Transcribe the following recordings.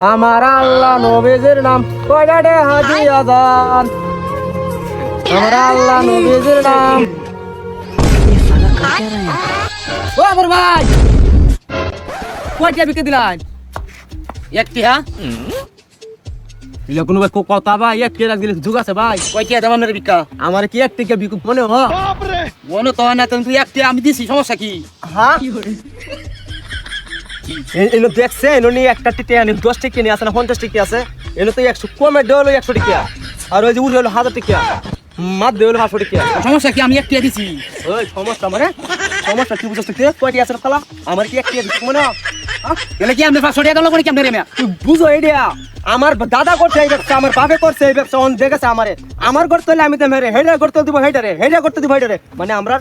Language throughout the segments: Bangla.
আমার আল্লাহ নবীজির নাম কয়টা রে হাজি আজান। আমার আল্লাহ নবীজির নাম। ও আমার ভাই কয়টা বিকে দিলেন? একটি। হ্যাঁ কোনো কথা ভাই একটি দিলে যুগ আছে ভাই। কয়টা দাম আপনার বিকা? আমার কি একটি বিকু মনে হ মনে তো না তুই একটি আমি দিছি সমস্যা কি? হ্যাঁ এনো দেখছে এনো নিয়ে একটা টিকে আনি 10 টিকে নিয়ে আসে না 50 টিকে আছে এনো তো 100 কমে দেওয়া হলো 100 টিকা আর ওই যে উঠে হলো 1000 টিকা মাত দেওয়া হলো 500 টিকা। সমস্যা কি? আমি একটি দিছি। ওই সমস্যা মানে সমস্যা কি বুঝছ তুই? কয়টি আছে খালা আমার কি একটি দিছি মনে এলে কি আমি 500 টাকা লাগবে কি আমি রে মিয়া? তুই বুঝো এইডা আমার দাদা করছে এই ব্যবসা আমার বাপে করছে এই ব্যবসা অন দেখেছে আমারে আমার করতে হলে আমি তো মেরে হেডা করতে দিব হেডা করতে দিব হেডারে মানে আমরা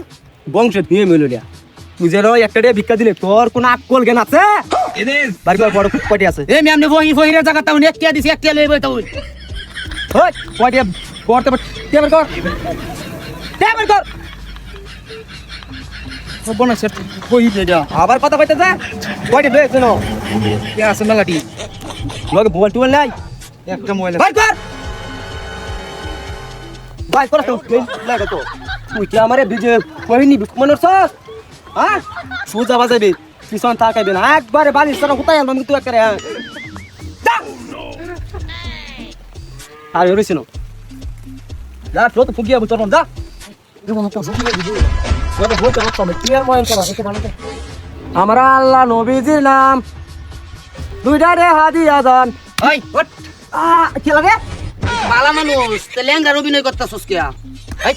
বংশের দিয়ে মিললিয়া তুই যে রয় একটা ভিক্ষা দিলে তোর কোন আকল জ্ঞান আছে? বাড়ি বড় কয়টি আছে? এই আমি বহি বহিরের জায়গাটা উনি একটা দিছি একটা লইবই তো ওই কয়টি করতে টেবিল কর টেবিল কর বনা সেট কই দেয়া আবার কথা কইতে যা কয়টি বেছ নো কে আছে মেলাটি লগে মোবাইল টুল নাই একটা মোবাইল ভাই কর ভাই কর তো লাগা তো তুই কি আমারে বিজে কইনি মনর সস হ্যাঁ সোজা বাজাবি পিছন তাকাইবি না একবারে বালিশ সারা কোথায় আনবাম তুই একবারে আর হইছে না যা তো ফুগিয়া বুতর না আমার আল্লাহ নবীজির নাম দুইটা রে হাজি আজান। ওই ওঠ কি লাগে বালা মানুষ তে লেঙ্গার অভিনয় করতেছস কিয়া? এই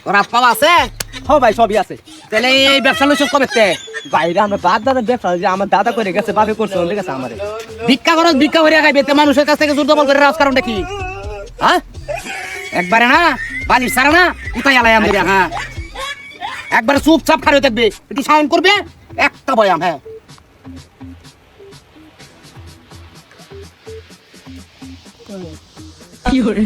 ওর আপা আছে? হ্যাঁ ভাই সবই আছে। তাহলে এই ব্যবসা লইছস কবেতে? বাইরে আমার দাদার ব্যবসা যে আমার দাদা করে গেছে বাপে করছে ওর গেছে আমারে ভিক্ষা করস ভিক্ষা করে খাইবে তে মানুষের কাছ থেকে জোর দখল করে রাজ কারণটা কি? হ্যাঁ একবারে না বালির সারা না কোথায় আলাই আমি হ্যাঁ একবারে চুপচাপ খারে থাকবে একটু সাউন্ড করবে একটা বয়াম। হ্যাঁ কি করে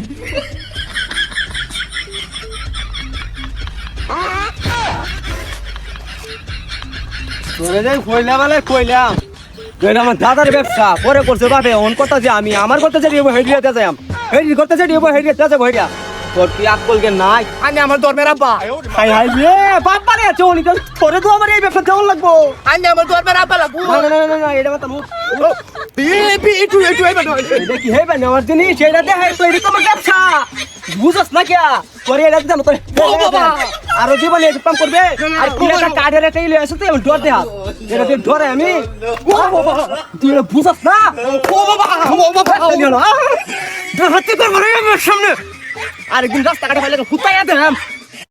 কইলাম আমার দাদার ব্যবসা পরে করছে বাপে অন কথা যে আমি আমার করতে চাই হেডিয়াতে যাই হেডি করতে চাই হেডিয়াতে যাবো হেডিয়া তোর কি আকল গে নাই? আমি আমার ধর্মের আব্বা হাই হাই রে বাপ্পা রে চলি তোরে তো আমার এই ব্যবসা দেওয়ার লাগবো। আমি আমার ধর্মের আব্বা লাগবো না না না না এটা কথা মুখ একটু এটা কি হেবে না আমার জিনিস সেটা দেখে তো এটা তোমার ব্যবসা বুঝছ না কিয়া তোর এটা জানো তো আর জীবনে একটু কাম করবে আর কি একটা কার্ডের একটা ইলে আছে তো ডর দে হাত এটা দিয়ে ধরে আমি ও বাবা তুই বুঝছ না ও বাবা হাতে কর মারে আমার সামনে আরেকদিন রাস্তা কাটে ফেলে হুতাইয়া দে